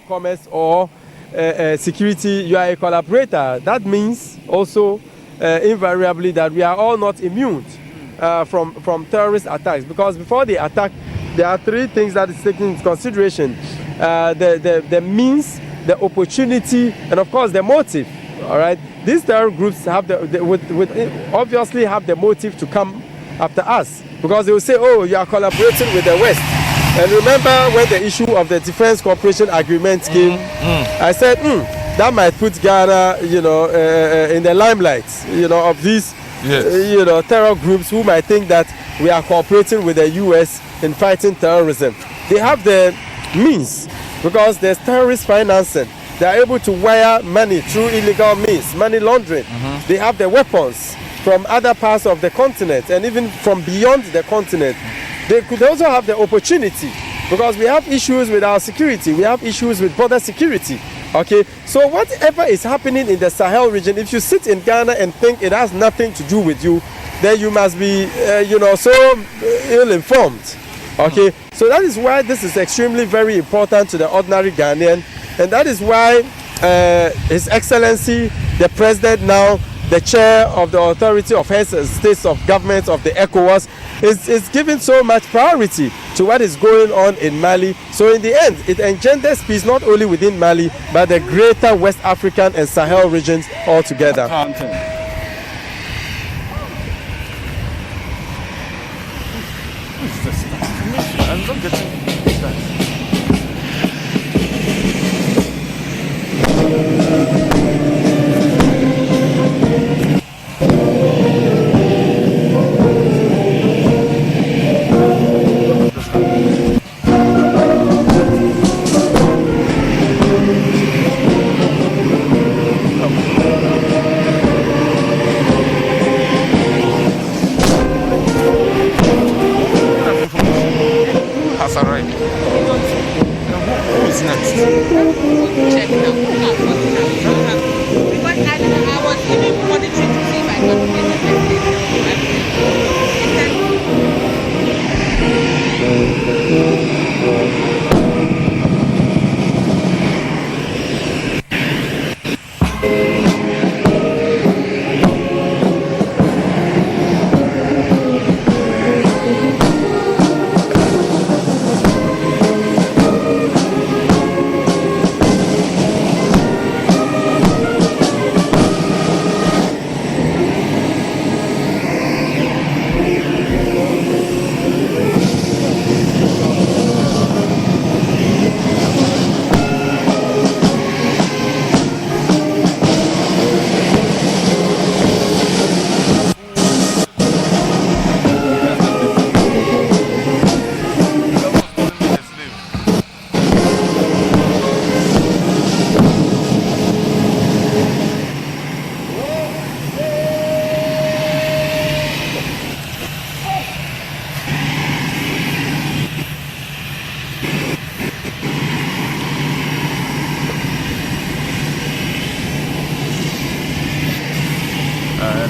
commerce or security, you are a collaborator. That means also invariably that we are all not immune from terrorist attacks, because before the attack, there are three things that is taken into consideration: the means, the opportunity, and of course the motive. All right, these terror groups have would obviously have the motive to come after us, because they will say, "Oh, you are collaborating with the West." And remember when the issue of the Defense Cooperation Agreement came, I said, that might put Ghana, in the limelight, of these, terror groups who might think that we are cooperating with the U.S. in fighting terrorism. They have the means, because there's terrorist financing. They are able to wire money through illegal means, money laundering. They have the weapons from other parts of the continent and even from beyond the continent. They could also have the opportunity, because we have issues with our security. We have issues with border security. Okay, so whatever is happening in the Sahel region, if you sit in Ghana and think it has nothing to do with you, then you must be, so ill-informed. Okay, so that is why this is extremely very important to the ordinary Ghanaian, and that is why His Excellency, the President now, the chair of the Authority of Heads of States of Governments of the ECOWAS, is giving so much priority to what is going on in Mali. So in the end, it engenders peace not only within Mali, but the greater West African and Sahel regions altogether. I'm not getting that.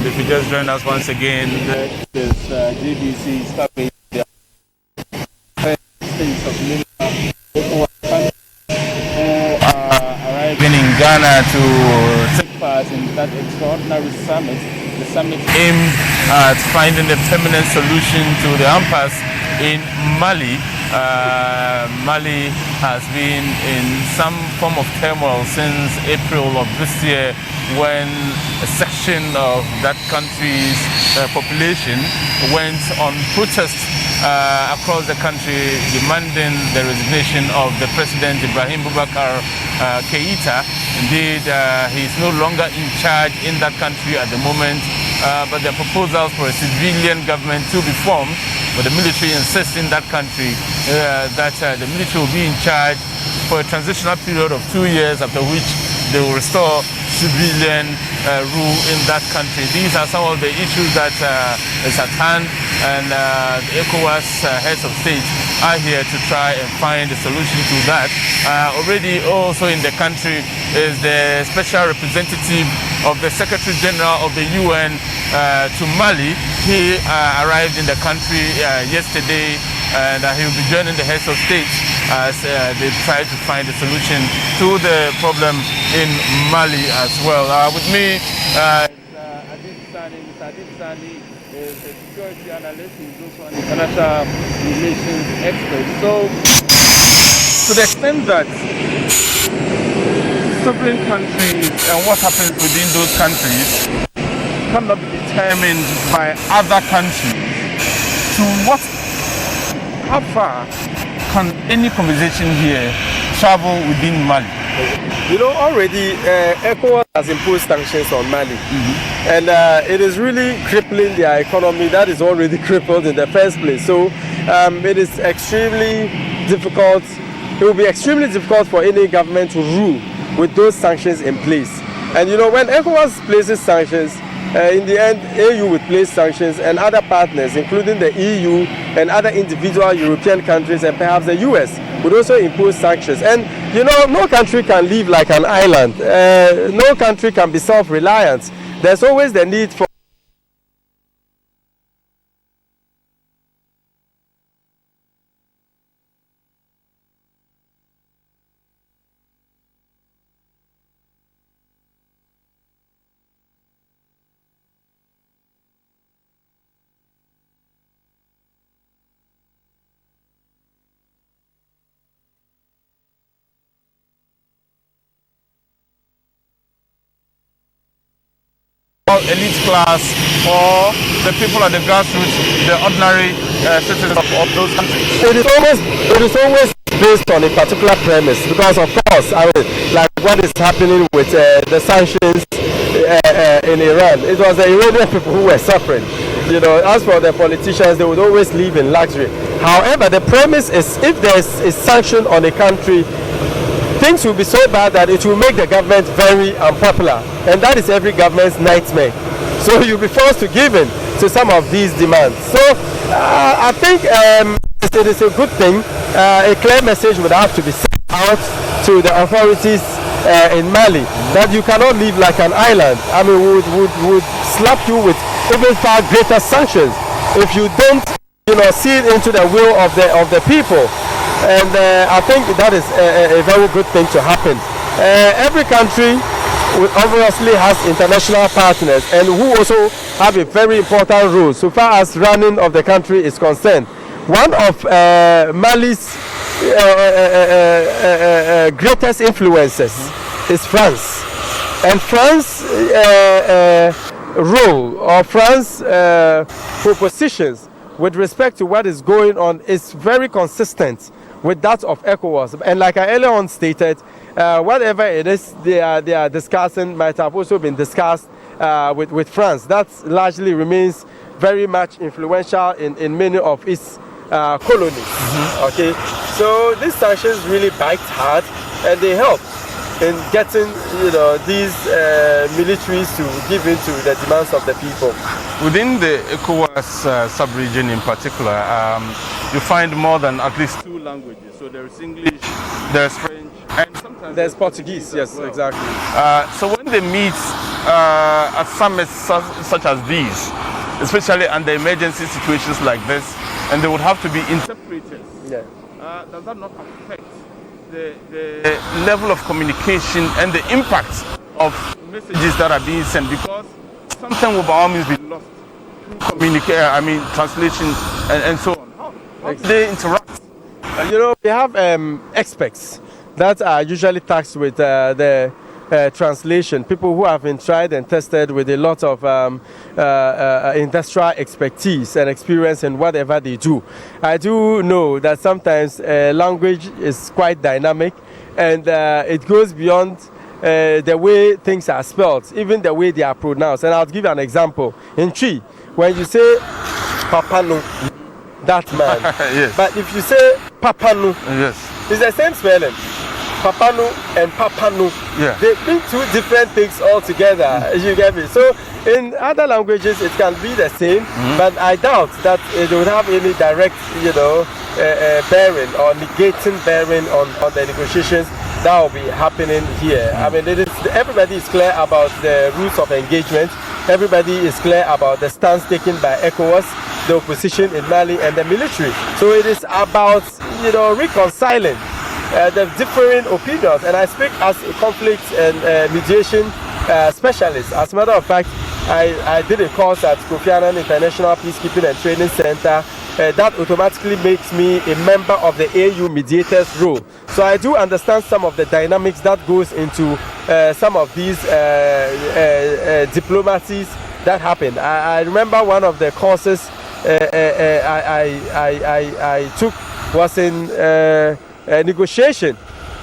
If you just join us once again, this GBC coverage the states of who are arriving in Ghana to take part in that extraordinary summit. The summit aimed at finding a permanent solution to the impasse in Mali. Mali has been in some form of turmoil since April of this year, when a section of that country's population went on protest across the country demanding the resignation of the President Ibrahim Boubacar Keïta. Indeed, he is no longer in charge in that country at the moment, but there are proposals for a civilian government to be formed, but the military insists in that country that the military will be in charge for a transitional period of 2 years, after which they will restore civilian rule in that country. These are some of the issues that is at hand, and the ECOWAS Heads of State are here to try and find a solution to that. Already also in the country is the special representative of the Secretary General of the UN to Mali. He arrived in the country yesterday, and he will be joining the Heads of State as they try to find a solution to the problem in Mali as well. With me, Adib Sani is a security analyst. He's also an international relations expert. So, to the extent that sovereign countries and what happens within those countries cannot be determined by other countries, how far can any conversation here travel within Mali? You know, already ECOWAS has imposed sanctions on Mali, and it is really crippling their economy that is already crippled in the first place. So it is extremely difficult. It will be extremely difficult for any government to rule with those sanctions in place. And you know, when ECOWAS places sanctions, in the end, AU will place sanctions, and other partners, including the EU and other individual European countries and perhaps the US, would also impose sanctions. And you know, no country can live like an island. No country can be self-reliant. There's always the need for elite class or the people at the grassroots, the ordinary citizens of those countries. It is always based on a particular premise, because of course, I mean, like what is happening with the sanctions in Iran, it was the Iranian people who were suffering. You know, as for the politicians, they would always live in luxury. However, the premise is, if there is a sanction on a country, things will be so bad that it will make the government very unpopular, and that is every government's nightmare. So you'll be forced to give in to some of these demands. So I think it is a good thing. A clear message would have to be sent out to the authorities in Mali that you cannot live like an island. I mean, would slap you with even far greater sanctions if you don't, you know, see it into the will of the people. And I think that is a very good thing to happen. Every country obviously has international partners, and who also have a very important role so far as running of the country is concerned. One of Mali's greatest influences is France. And France's role, or France's propositions with respect to what is going on, is very consistent with that of ECOWAS. And like I earlier on stated, whatever it is they are discussing might have also been discussed with France. That largely remains very much influential in many of its colonies. Okay, so these sanctions really bite hard, and they help in getting, you know, these militaries to give in to the demands of the people. Within the ECOWAS sub-region in particular, you find more than at least 2 languages. So there is English, there's French, and sometimes there's Portuguese. Yes, well. Exactly. So when they meet at summits such as these, especially under emergency situations like this, and they would have to be interpreters, yeah. Does that not affect the level of communication and the impact of messages that are being sent? Because something will by all means be lost through translation and so on. How do they interact? You know, we have experts that are usually tasked with the translation, people who have been tried and tested with a lot of industrial expertise and experience in whatever they do. I do know that sometimes language is quite dynamic, and it goes beyond the way things are spelled, even the way they are pronounced. And I'll give you an example. In Chi, when you say Papano, that man. Yes. But if you say Papano, yes, it's the same spelling. Papano and Papano. Yeah. They mean 2 different things altogether. You get me? So in other languages it can be the same, but I doubt that it would have any direct, you know, bearing or negating bearing on the negotiations that will be happening here. I mean, everybody is clear about the rules of engagement. Everybody is clear about the stance taken by ECOWAS, the opposition in Mali, and the military. So it is about, reconciling the differing opinions. And I speak as a conflict and mediation specialist. As a matter of fact, I did a course at Kofi Annan International Peacekeeping and Training Center. That automatically makes me a member of the AU mediators role. So I do understand some of the dynamics that goes into some of these diplomacies that happen. I remember one of the courses I took was in negotiation,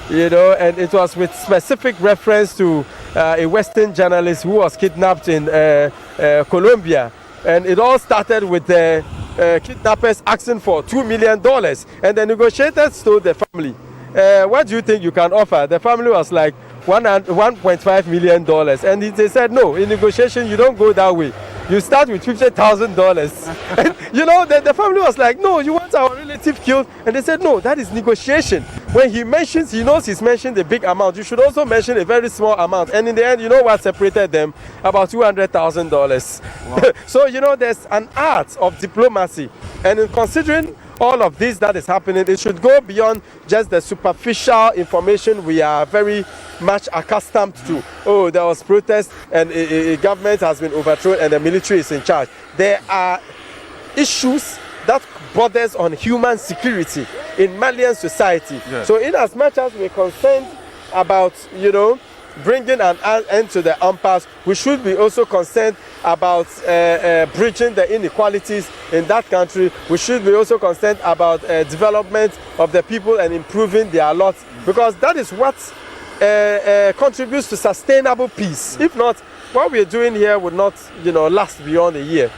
and it was with specific reference to a Western journalist who was kidnapped in Colombia. And it all started with the kidnappers asking for $2 million. And the negotiators told the family, what do you think you can offer? The family was like $1.5 million. And they said, no, in negotiation, you don't go that way. You start with $50,000. The family was like, no, you want our relative killed? And they said, no, that is negotiation. When he knows he's mentioned a big amount. You should also mention a very small amount. And in the end, you know what separated them? About $200,000. Wow. So, there's an art of diplomacy. And in considering all of this that is happening, it should go beyond just the superficial information we are very much accustomed to. Oh, there was protest and a government has been overthrown and the military is in charge. There are issues that borders on human security in Malian society. Yes. So in as much as we're concerned about, bringing an end to the impasse, we should be also concerned about bridging the inequalities in that country. We should be also concerned about development of the people and improving their lot, because that is what contributes to sustainable peace. If not, what we're doing here would not, last beyond a year.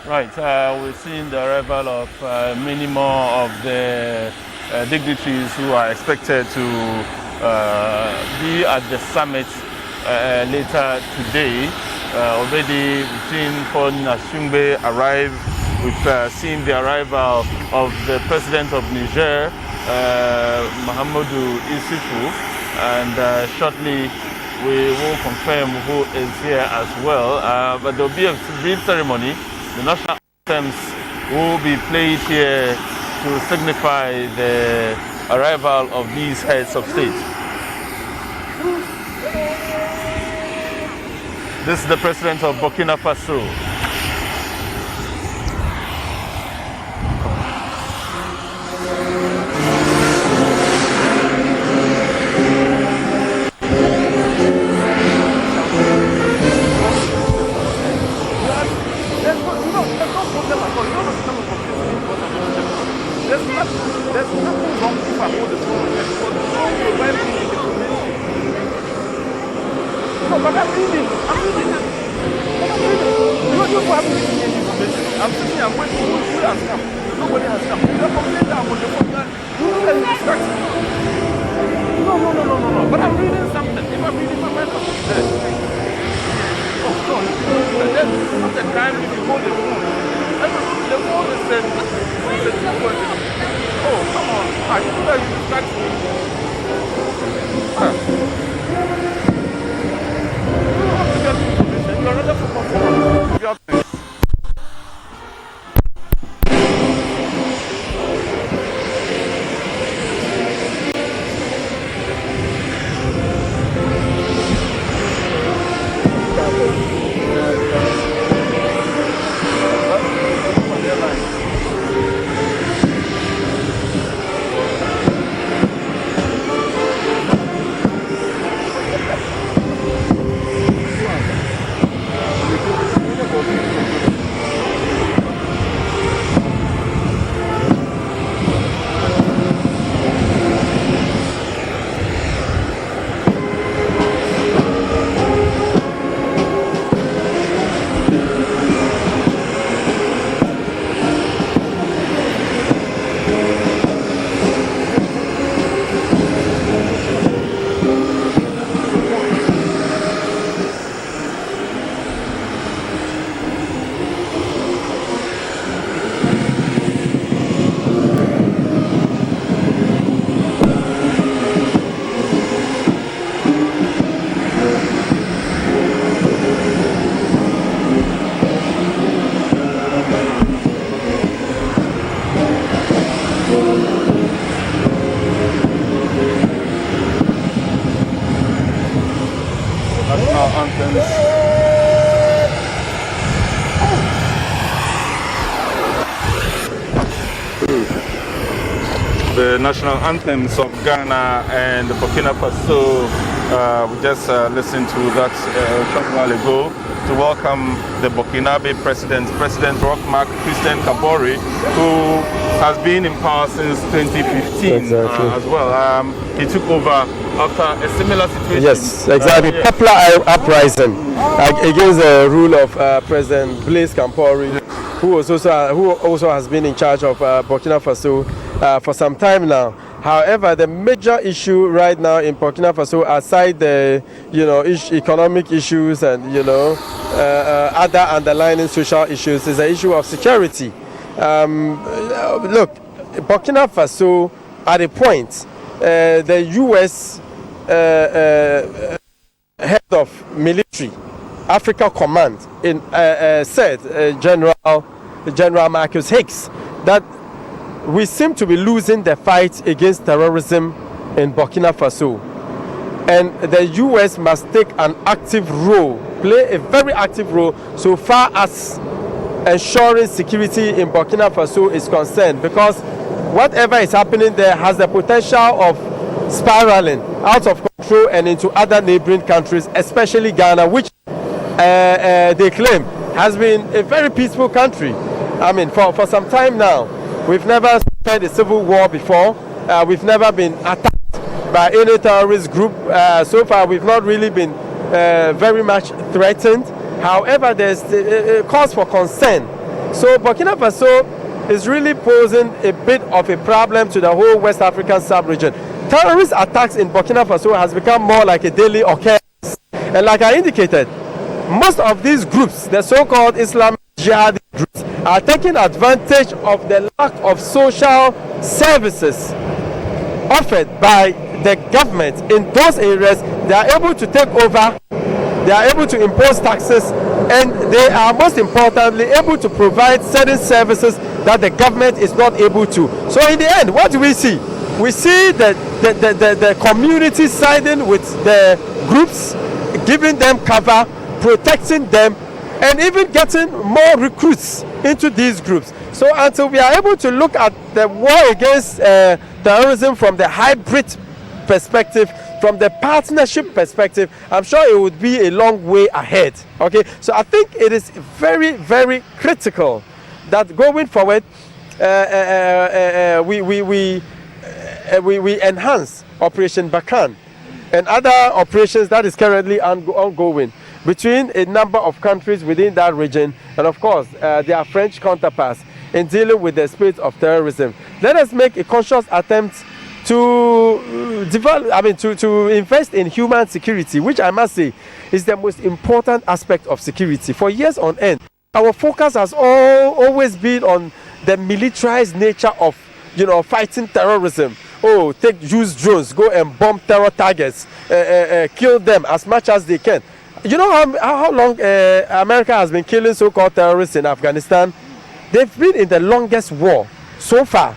Right. We've seen the arrival of many more of the dignitaries who are expected to be at the summit later today. Already we've seen Foreign Ashungbe arrive. We've seen the arrival of the President of Niger, Mahamadou Issoufou, and shortly we will confirm who is here as well. But there will be a brief ceremony. The national anthems will be played here to signify the arrival of these heads of state. This is the President of Burkina Faso. national anthems. The national anthems of Ghana and Burkina Faso. We just listened to that a short while ago to welcome the Burkinabe President Rochmark Christian Kabore, who has been in power since 2015 as well. He took over after a similar situation. Yes, exactly. Popular uprising against the rule of President Blaise Compaoré, who also has been in charge of Burkina Faso for some time now. However, the major issue right now in Burkina Faso, aside the economic issues and other underlying social issues, is the issue of security. Look, Burkina Faso, at a point, the U.S. head of military, Africa Command, said, General Marcus Hicks, that we seem to be losing the fight against terrorism in Burkina Faso. And the U.S. must take an active role, play a very active role, so far as ensuring security in Burkina Faso is concerned, because whatever is happening there has the potential of spiraling out of control and into other neighboring countries, especially Ghana, which they claim has been a very peaceful country. I mean, for some time now. We've never had a civil war before. We've never been attacked by any terrorist group. So far, we've not really been very much threatened. However, there's a cause for concern. So Burkina Faso is really posing a bit of a problem to the whole West African sub-region. Terrorist attacks in Burkina Faso has become more like a daily occurrence. And like I indicated, most of these groups, the so-called Islamic jihadi groups, are taking advantage of the lack of social services offered by the government in those areas. They are able to take over, they are able to impose taxes, and they are most importantly able to provide certain services that the government is not able to. So in the end, what do we see? We see the community siding with the groups, giving them cover, protecting them, and even getting more recruits into these groups. So until we are able to look at the war against terrorism from the hybrid perspective, from the partnership perspective, I'm sure it would be a long way ahead. Okay, so I think it is very, very critical that going forward we enhance Operation Bakan and other operations that is currently ongoing between a number of countries within that region, and of course their French counterparts, in dealing with the spirit of terrorism. Let us make a conscious attempt to develop, to invest in human security, which I must say is the most important aspect of security. For years on end, our focus has always been on the militarized nature of fighting terrorism. Use drones, go and bomb terror targets, kill them as much as they can. You know how long America has been killing so-called terrorists in Afghanistan? They've been in the longest war so far.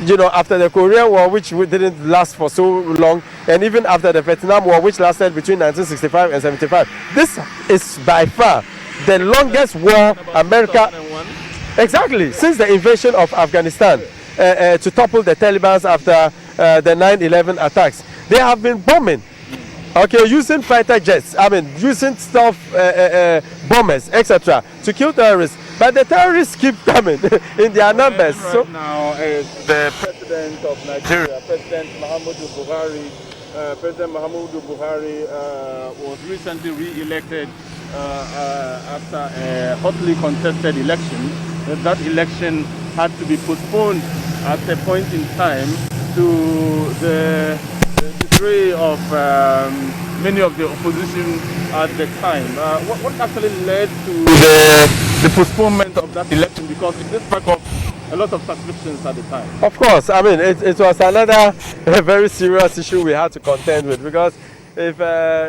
After the Korean War, which didn't last for so long, and even after the Vietnam War, which lasted between 1965 and 75. This is by far the longest war America... Exactly, since the invasion of Afghanistan to topple the Taliban after the 9/11 attacks. They have been bombing. Okay, using fighter jets, using stealth bombers, etc., to kill terrorists. But the terrorists keep coming in their numbers. Right now, the president of Nigeria, President Muhammadu Buhari, was recently re-elected after a hotly contested election. That election had to be postponed at a point in time to the degree of many of the opposition at the time. What actually led to the postponement of that election? Because it did spark up a lot of suspicions at the time. Of course, it was another very serious issue we had to contend with, because if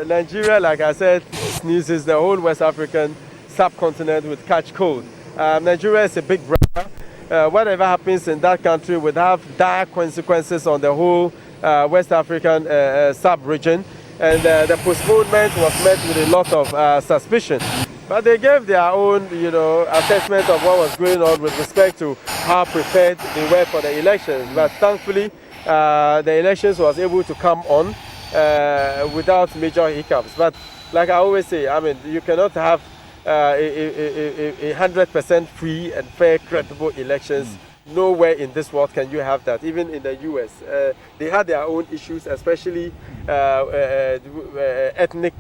Nigeria, like I said, sneezes, the whole West African subcontinent would catch cold. Nigeria is a big brother. Whatever happens in that country would have dire consequences on the whole West African sub-region. and the postponement was met with a lot of suspicion. But they gave their own, assessment of what was going on with respect to how prepared they were for the elections. But thankfully, the elections was able to come on without major hiccups. But like I always say, I mean, you cannot have 100% free and fair, credible elections. Nowhere in this world can you have that. Even in the US, they had their own issues, especially ethnic,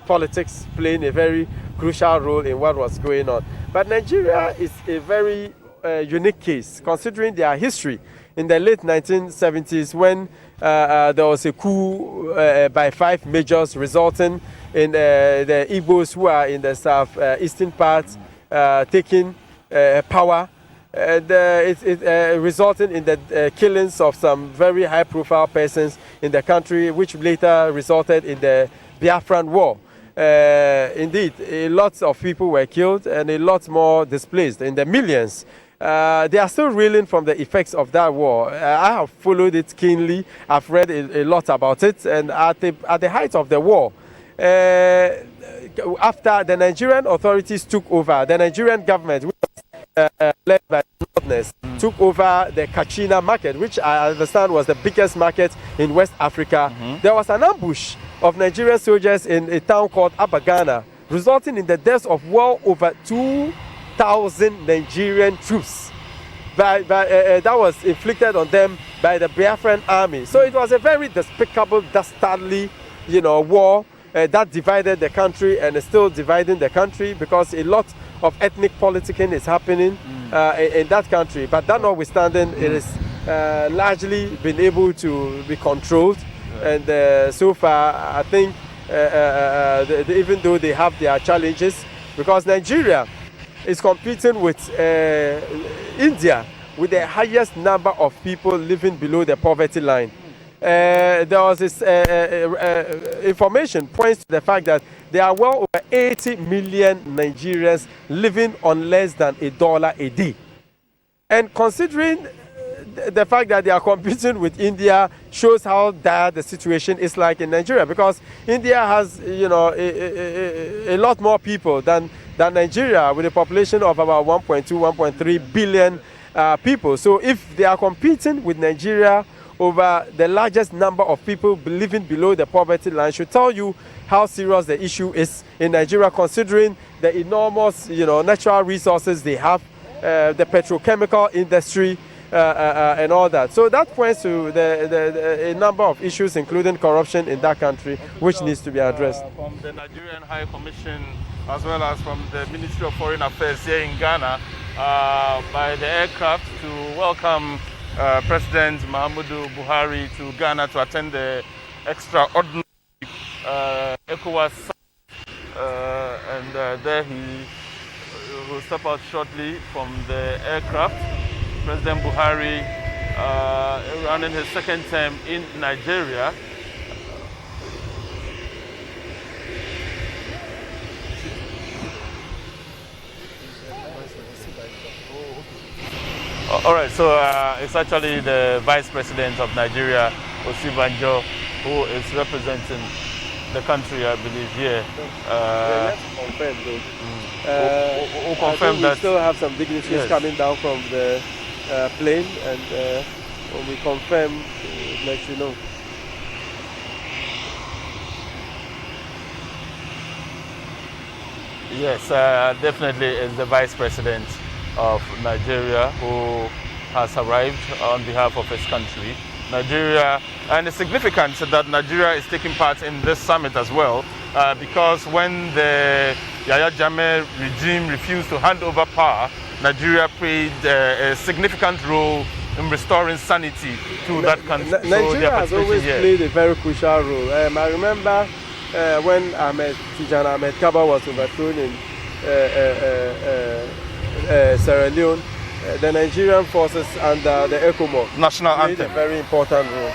politics playing a very crucial role in what was going on. But Nigeria is a very unique case, considering their history. In the late 1970s, when there was a coup by 5 majors, resulting in the Igbos who are in the southeastern part taking power. And it resulted in the killings of some very high-profile persons in the country, which later resulted in the Biafran War. Indeed, a lot of people were killed and a lot more displaced, in the millions. They are still reeling from the effects of that war. I have followed it keenly. I've read a lot about it. And at the height of the war, after the Nigerian authorities took over, the Nigerian government, which was led by Northerners, took over the Kachina market, which I understand was the biggest market in West Africa. There was an ambush of Nigerian soldiers in a town called Abagana, resulting in the deaths of well over 2,000 Nigerian troops. That was inflicted on them by the Biafran army. So it was a very despicable, dastardly, war that divided the country and is still dividing the country, because a lot of ethnic politicking is happening in that country. But that notwithstanding, it has largely been able to be controlled. And so far, I think, even though they have their challenges, because Nigeria is competing with India with the highest number of people living below the poverty line. There was this information points to the fact that there are well over 80 million Nigerians living on less than $1 a day. And considering the fact that they are competing with India shows how dire the situation is like in Nigeria, because India has, a lot more people than Nigeria, with a population of about 1.2, 1.3 billion people. So if they are competing with Nigeria over the largest number of people living below the poverty line, should tell you how serious the issue is in Nigeria, considering the enormous, natural resources they have, the petrochemical industry, and all that. So that points to a number of issues, including corruption in that country, which needs to be addressed. From the Nigerian High Commission, as well as from the Ministry of Foreign Affairs here in Ghana, by the aircraft to welcome President Muhammadu Buhari to Ghana to attend the extraordinary ECOWAS summit, and there he will step out shortly from the aircraft. President Buhari running his second term in Nigeria. All right, so it's actually the Vice President of Nigeria, Osibanjo, who is representing the country, I believe, here. Let's confirm, though. Who confirmed that we still have some dignitaries coming down from the plane, and when we confirm, we'll let you know. Yes, definitely is the Vice President of Nigeria who has arrived on behalf of his country. Nigeria, and it's significant that Nigeria is taking part in this summit as well, because when the Yahya Jammeh regime refused to hand over power, Nigeria played a significant role in restoring sanity to that country. Nigeria has always played a very crucial role. I remember when Tijan Ahmed Kaba was overthrown in Sierra Leone, the Nigerian forces under the ECOWAS national played anthem a very important role.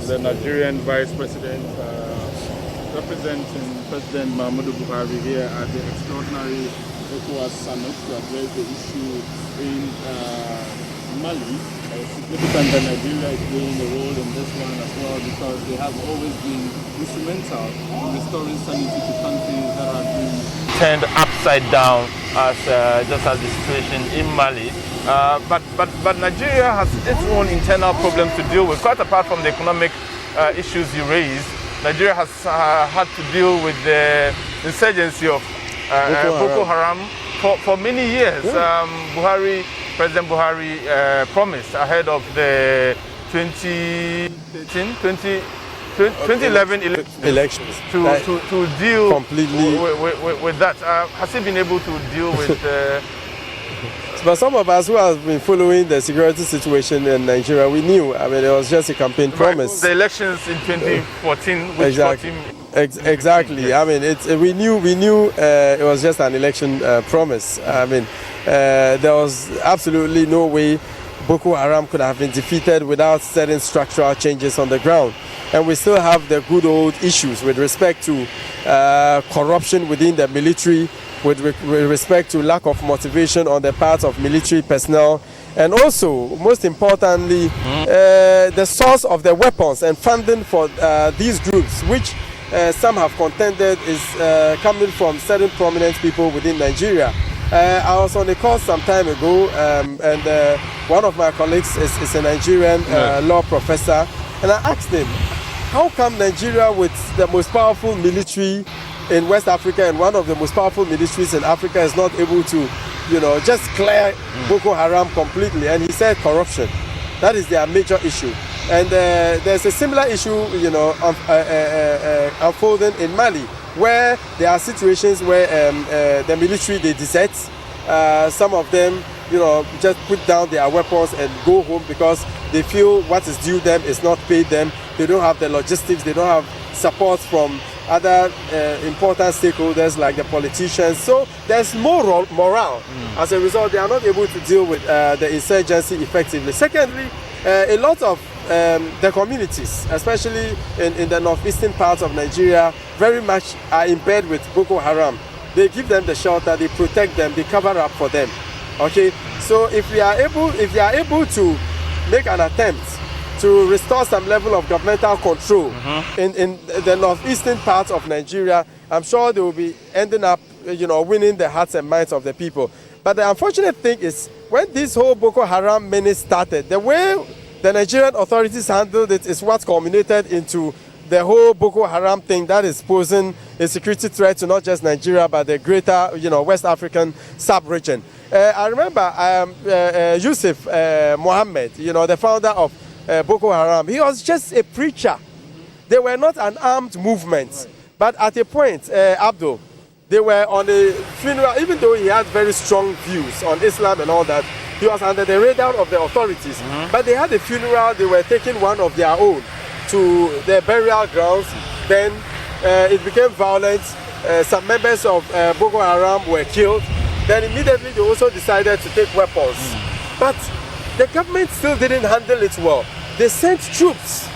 the Nigerian Vice President representing President Muhammadu Buhari here at the extraordinary ECOWAS summit to address the issue in Mali. Significant that Nigeria is playing a role in this one as well, because they have always been instrumental in restoring sanity to countries that have been turned upside down, as just as the situation in Mali. But Nigeria has its own internal problems to deal with. Quite apart from the economic issues you raised, Nigeria has had to deal with the insurgency of Boko Haram for many years. President Buhari promised ahead of the 2011 elections to deal completely with that. Has he been able to deal with But some of us who have been following the security situation in Nigeria, we knew. I mean, it was just a campaign promise. The elections in 2014, which exactly. I mean, we knew it was just an election promise. I mean, there was absolutely no way Boko Haram could have been defeated without certain structural changes on the ground. And we still have the good old issues with respect to corruption within the military, with respect to lack of motivation on the part of military personnel, and also, most importantly, the source of the weapons and funding for these groups, which some have contended is coming from certain prominent people within Nigeria. I was on a course some time ago, and one of my colleagues is a Nigerian law professor, and I asked him, how come Nigeria, with the most powerful military in West Africa and one of the most powerful militaries in Africa, is not able to, just clear Boko Haram completely? And he said corruption. That is their major issue. And there's a similar issue, unfolding in Mali, where there are situations where the military, they desert. Some of them, just put down their weapons and go home because they feel what is due them is not paid them. They don't have the logistics. They don't have support from other important stakeholders like the politicians. So there's more morale. As a result, they are not able to deal with the insurgency effectively. Secondly, a lot of the communities, especially in the northeastern parts of Nigeria, very much are in bed with Boko Haram. They give them the shelter, they protect them, they cover up for them. Okay, so if they are able to make an attempt to restore some level of governmental control in the northeastern parts of Nigeria, I'm sure they will be ending up, winning the hearts and minds of the people. But the unfortunate thing is, when this whole Boko Haram menace started, the way the Nigerian authorities handled it is what culminated into the whole Boko Haram thing that is posing a security threat to not just Nigeria, but the greater, West African sub-region. I remember Yusuf Mohammed, the founder of Boko Haram. He was just a preacher. They were not an armed movement. But at a point, Abdul, they were on a funeral, even though he had very strong views on Islam and all that, he was under the radar of the authorities. But they had a funeral, they were taking one of their own to their burial grounds. Then it became violent. Some members of Boko Haram were killed. Then immediately they also decided to take weapons. But the government still didn't handle it well. They sent troops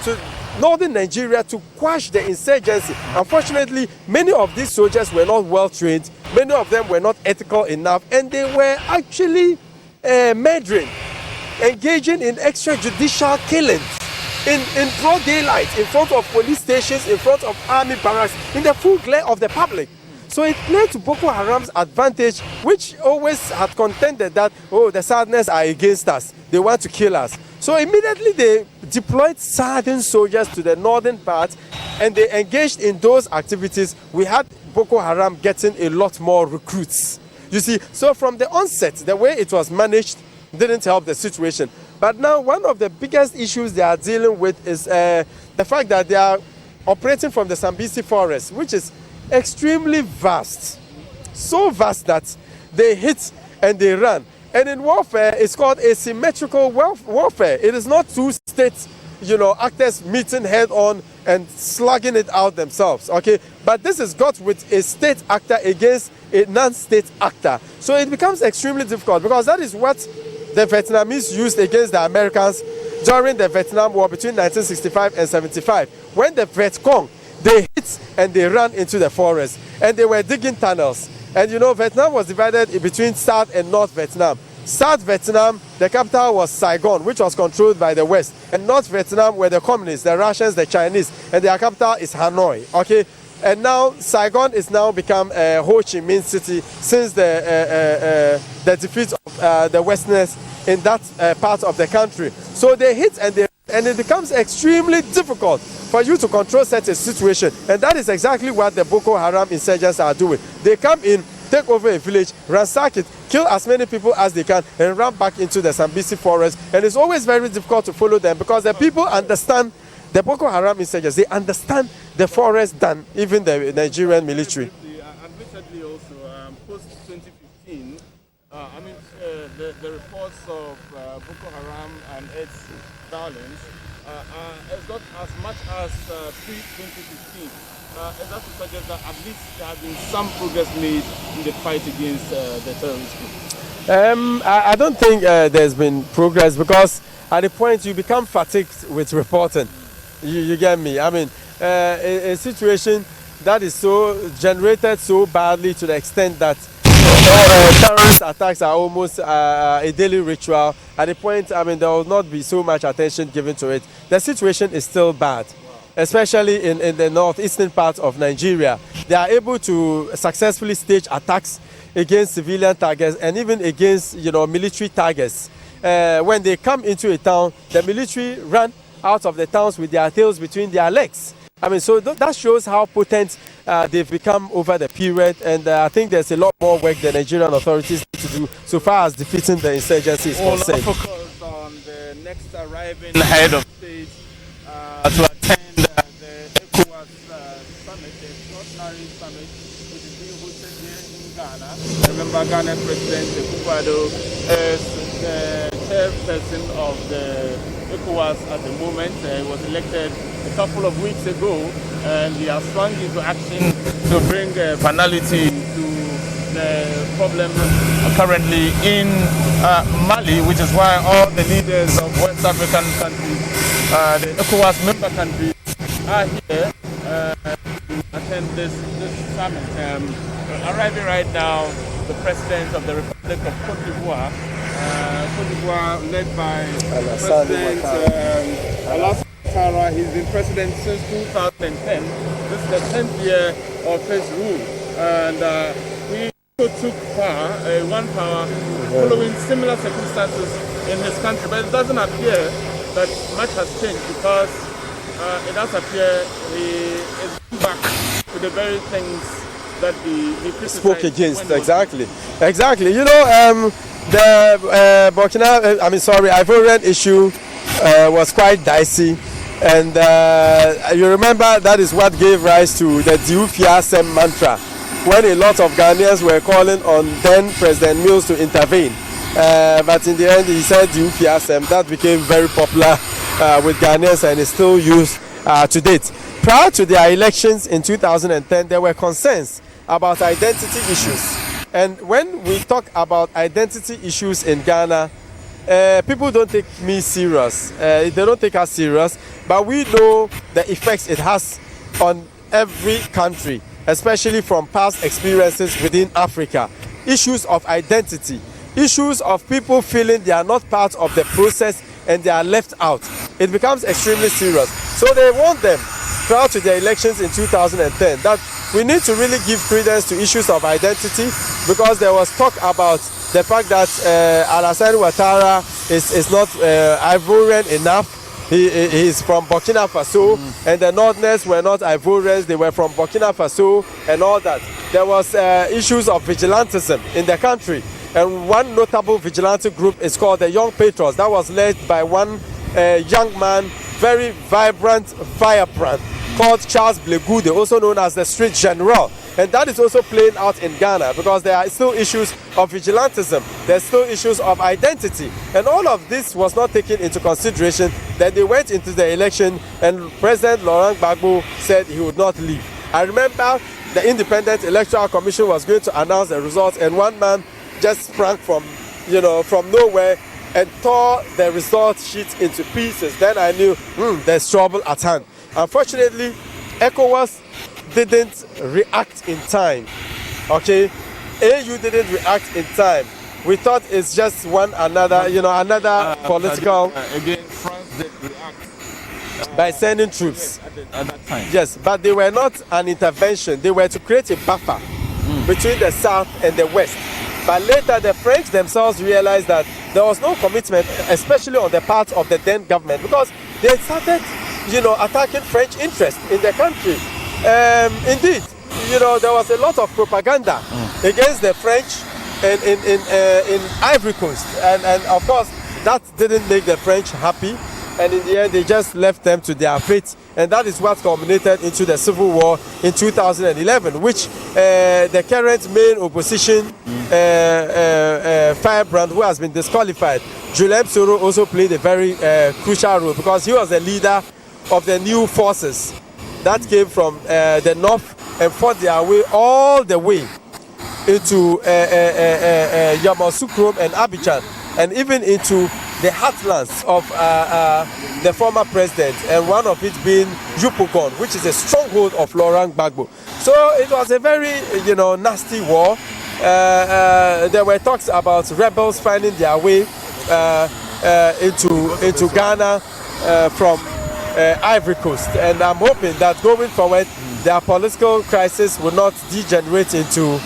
to northern Nigeria to quash the insurgency. Unfortunately, many of these soldiers were not well trained. Many of them were not ethical enough, and they were actually murdering, engaging in extrajudicial killings in broad daylight, in front of police stations, in front of army barracks, in the full glare of the public. So it played to Boko Haram's advantage, which always had contended that, the Southerners are against us. They want to kill us. So immediately they deployed Southern soldiers to the northern part, and they engaged in those activities. We had Boko Haram getting a lot more recruits. You see, so from the onset, the way it was managed didn't help the situation. But now one of the biggest issues they are dealing with is the fact that they are operating from the Sambisi forest, which is extremely vast. So vast that they hit and they run. And in warfare, it's called asymmetrical warfare. It is not two states, actors meeting head on and slugging it out themselves, okay? But this is got with a state actor against a non-state actor. So it becomes extremely difficult, because that is what the Vietnamese used against the Americans during the Vietnam War between 1965 and 75. When the Viet Cong, they hit and they ran into the forest and they were digging tunnels. And you know, Vietnam was divided in between South and North Vietnam. South Vietnam, the capital was Saigon, which was controlled by the West. And North Vietnam were the communists, the Russians, the Chinese, and their capital is Hanoi. Okay, and now Saigon is now become Ho Chi Minh City since the defeat of the Westerners in that part of the country. So they hit and it becomes extremely difficult for you to control such a situation. And that is exactly what the Boko Haram insurgents are doing. They come in, take over a village, ransack it, kill as many people as they can, and run back into the Sambisi forest. And it's always very difficult to follow them because the people understand, the Boko Haram insurgents, they understand the forest than even the Nigerian military. Admittedly also, post-2015, the reports of Boko Haram and its violence is not as much as pre-2015. Is that to suggest that at least there has been some progress made in the fight against the terrorist group? I don't think there's been progress because at the point you become fatigued with reporting. You get me? I mean, a situation that is so generated so badly to the extent that terrorist attacks are almost a daily ritual. At the point, I mean, there will not be so much attention given to it. The situation is still bad, especially in the northeastern part of Nigeria. They are able to successfully stage attacks against civilian targets and even against, military targets. When they come into a town, the military run out of the towns with their tails between their legs. I mean, so that shows how potent they've become over the period, and I think there's a lot more work the Nigerian authorities need to do so far as defeating the insurgency is concerned. Focus on the next arriving head of state to attend the ECOWAS summit, the extraordinary summit, which is being hosted here in Ghana. Remember, Ghana President Akufo-Addo is the chairperson of the ECOWAS at the moment. He was elected a couple of weeks ago, and he has swung into action to bring finality to the problem currently in Mali, which is why all the leaders of West African countries, the ECOWAS member countries, are here to attend this summit. Arriving right now, the President of the Republic of Cote d'Ivoire, led by President Alassane Ouattara. He's been president since 2010. This is the 10th year of his rule, and we took one power following similar circumstances in his country. But it doesn't appear that much has changed because it does appear he is back to the very things that he spoke against. Exactly. The Ivorian issue was quite dicey, and you remember that is what gave rise to the Diufiasem mantra, when a lot of Ghanaians were calling on then President Mills to intervene. But in the end, he said Diufiasem. That became very popular with Ghanaians and is still used to date. Prior to their elections in 2010, there were concerns about identity issues. And when we talk about identity issues in Ghana, people don't take me serious. They don't take us serious, but we know the effects it has on every country, especially from past experiences within Africa. Issues of identity, issues of people feeling they are not part of the process and they are left out. It becomes extremely serious. So they want them, prior to the elections in 2010, that we need to really give credence to issues of identity, because there was talk about the fact that Alassane Ouattara is not Ivorian enough. He is from Burkina Faso, and the Northerners were not Ivorians, they were from Burkina Faso and all that. There was issues of vigilantism in the country, and one notable vigilante group is called the Young Patriots. That was led by one young man, very vibrant firebrand, called Charles Blegude, also known as the Street General. And that is also playing out in Ghana, because there are still issues of vigilantism, there's still issues of identity, and all of this was not taken into consideration. Then they went into the election, and President Laurent Gbagbo said he would not leave. I remember the Independent Electoral Commission was going to announce the results, and one man just sprang from nowhere and tore the result sheet into pieces. Then I knew there's trouble at hand. Unfortunately, ECOWAS didn't react in time. Okay, AU didn't react in time. We thought it's just another political. Again, France did react by sending troops at that time. Yes, but they were not an intervention. They were to create a buffer between the south and the west. But later, the French themselves realized that there was no commitment, especially on the part of the then government, because they started, attacking French interest in the country. Indeed, there was a lot of propaganda against the French in Ivory Coast, and of course that didn't make the French happy, and in the end they just left them to their fate, and that is what culminated into the civil war in 2011, which the current main opposition firebrand, who has been disqualified, Julien Soro, also played a very crucial role, because he was the leader of the new forces that came from the north and fought their way all the way into Yamoussoukro and Abidjan, and even into the heartlands of the former president, and one of it being Yopougon, which is a stronghold of Laurent Gbagbo. So it was a very nasty war. There were talks about rebels finding their way into Ghana from Ivory Coast, and I'm hoping that going forward their political crisis will not degenerate into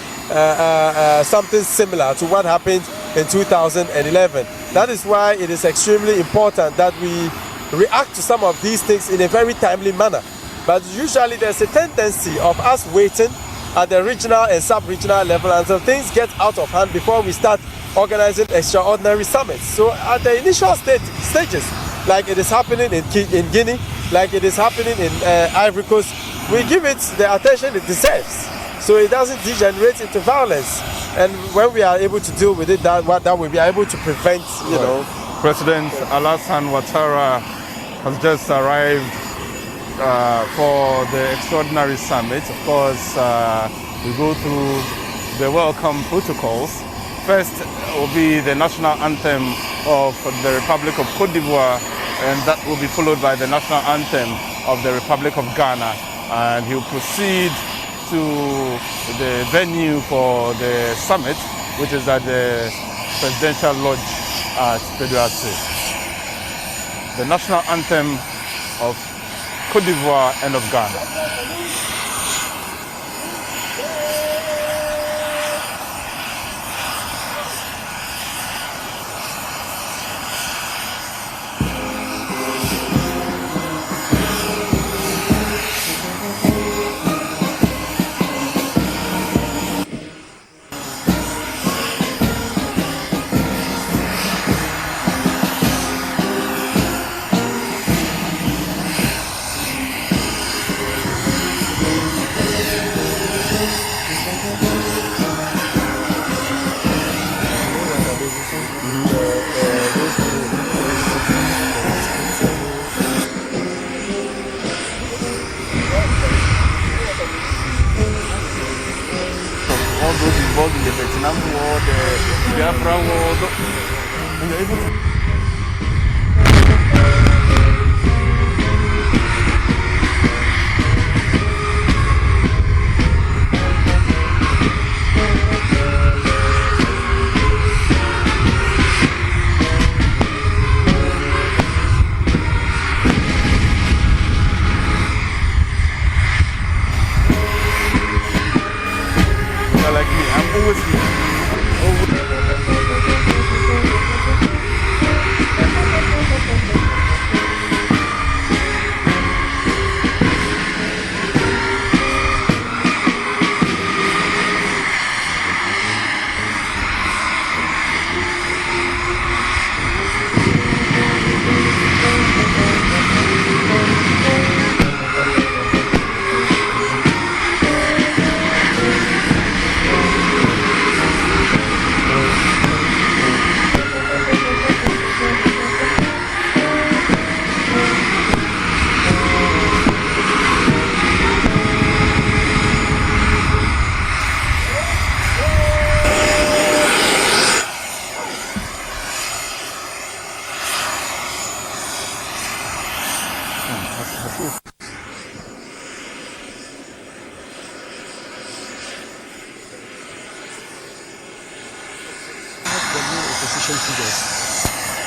something similar to what happened in 2011. That is why it is extremely important that we react to some of these things in a very timely manner. But usually there's a tendency of us waiting at the regional and sub-regional level until things get out of hand before we start organizing extraordinary summits. So at the initial stages, like it is happening in Guinea, like it is happening in Ivory Coast, we give it the attention it deserves, so it doesn't degenerate into violence. And when we are able to deal with it, that way we are able to prevent, President Alassane Ouattara has just arrived for the extraordinary summit. Of course, we go through the welcome protocols. First will be the national anthem of the Republic of Cote d'Ivoire, and that will be followed by the national anthem of the Republic of Ghana. And he'll proceed to the venue for the summit, which is at the Presidential Lodge at Peduase. The national anthem of Cote d'Ivoire and of Ghana. All those involved in the Vietnam War, the Biafra War, and you're able to like me, I'm always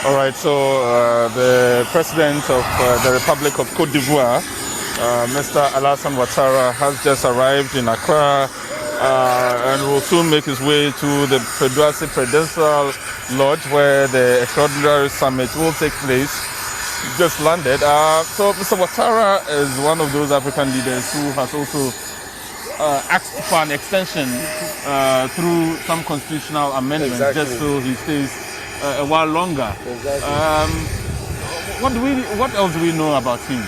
All right, so the President of the Republic of Cote d'Ivoire, Mr. Alassane Ouattara, has just arrived in Accra and will soon make his way to the Presidential Lodge where the extraordinary summit will take place. Just landed. So Mr. Ouattara is one of those African leaders who has also asked for an extension through some constitutional amendments, just so he stays a while longer. What else do we know about him?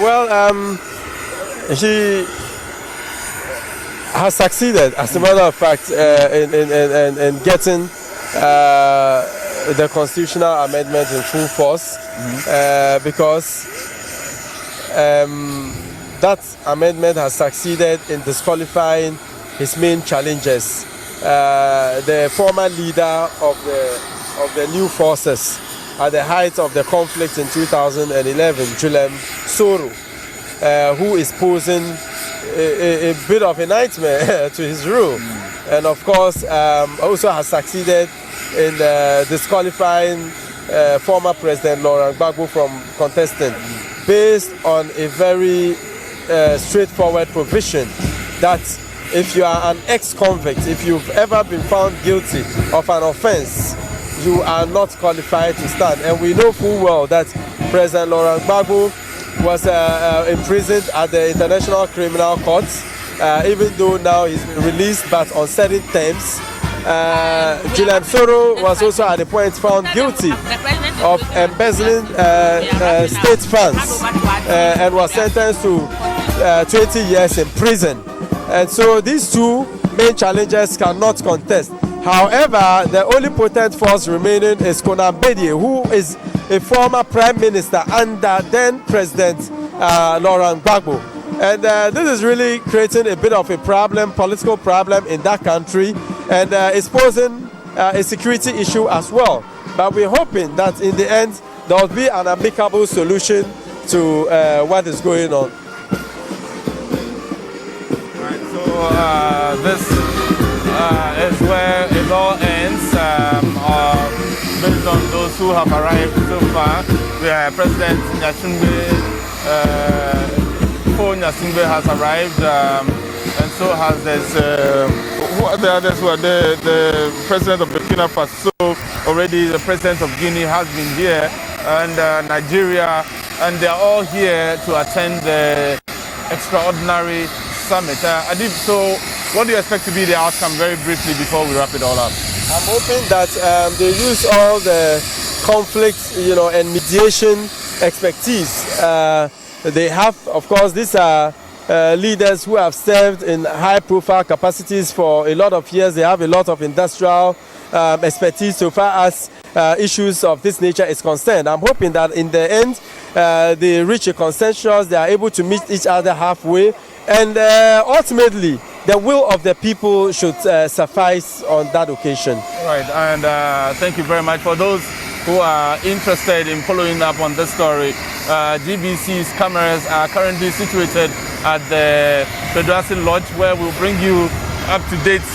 Well, he has succeeded, as a matter of fact, in getting the constitutional amendment in full force, because that amendment has succeeded in disqualifying his main challengers. The former leader of the new forces at the height of the conflict in 2011, Julian Soro, who is posing a bit of a nightmare to his rule, and of course also has succeeded in disqualifying former President Laurent Gbagbo from contesting, based on a very straightforward provision that if you are an ex-convict, if you've ever been found guilty of an offense, you are not qualified to stand. And we know full well that President Laurent Gbagbo was imprisoned at the International Criminal Court, even though now he's been released but on certain terms. Julian Soro was also at the point found guilty of embezzling state funds and was sentenced to 20 years in prison. And so these two main challengers cannot contest. However, the only potent force remaining is Konan Bedie, who is a former prime minister under then President Laurent Gbagbo. And this is really creating a bit of a problem, political problem in that country, and it's posing a security issue as well. But we're hoping that in the end there will be an amicable solution to what is going on. Right, so this is where it all ends, based on those who have arrived so far. President Akufo-Addo has arrived, and so has the others who are the President of Burkina Faso already, the President of Guinea has been here, and Nigeria, and they are all here to attend the extraordinary summit. Adib, so what do you expect to be the outcome, very briefly, before we wrap it all up? I'm hoping that they use all the conflict, and mediation expertise they have. Of course, these are leaders who have served in high-profile capacities for a lot of years. They have a lot of industrial expertise so far as issues of this nature is concerned. I'm hoping that in the end they reach a consensus, they are able to meet each other halfway, and ultimately the will of the people should suffice on that occasion. Right, and thank you very much. For those who are interested in following up on this story, GBC's cameras are currently situated at the Presidential Lodge, where we'll bring you up-to-date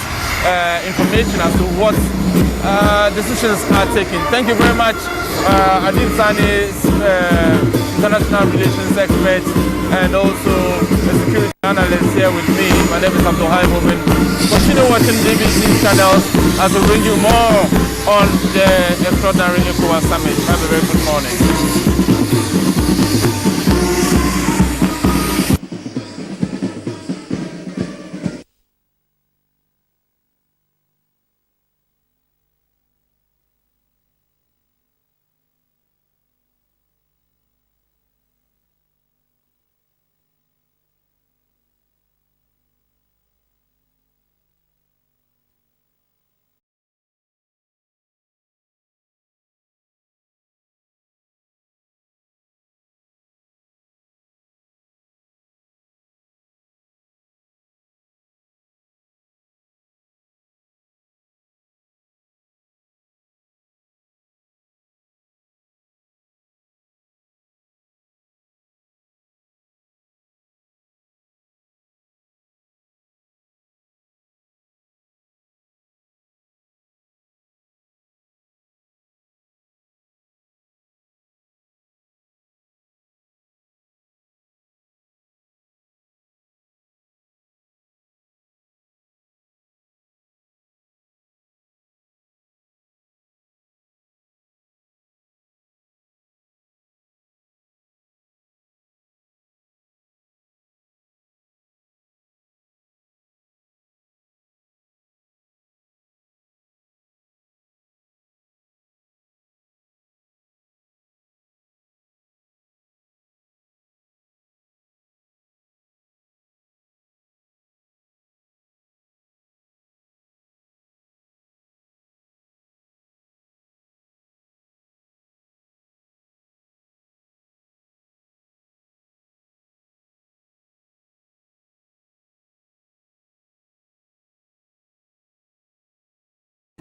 information as to what decisions are taken. Thank you very much, Adil Sani, international relations expert, and also a security analyst here with me. My name is Abdul Women. Continue watching GBC channels as we bring you more on the extraordinary ECOWAS Summit. Have a very good morning.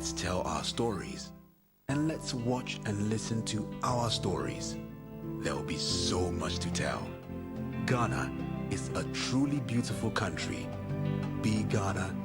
Let's tell our stories, and let's watch and listen to our stories. There will be so much to tell. Ghana is a truly beautiful country. Be Ghana.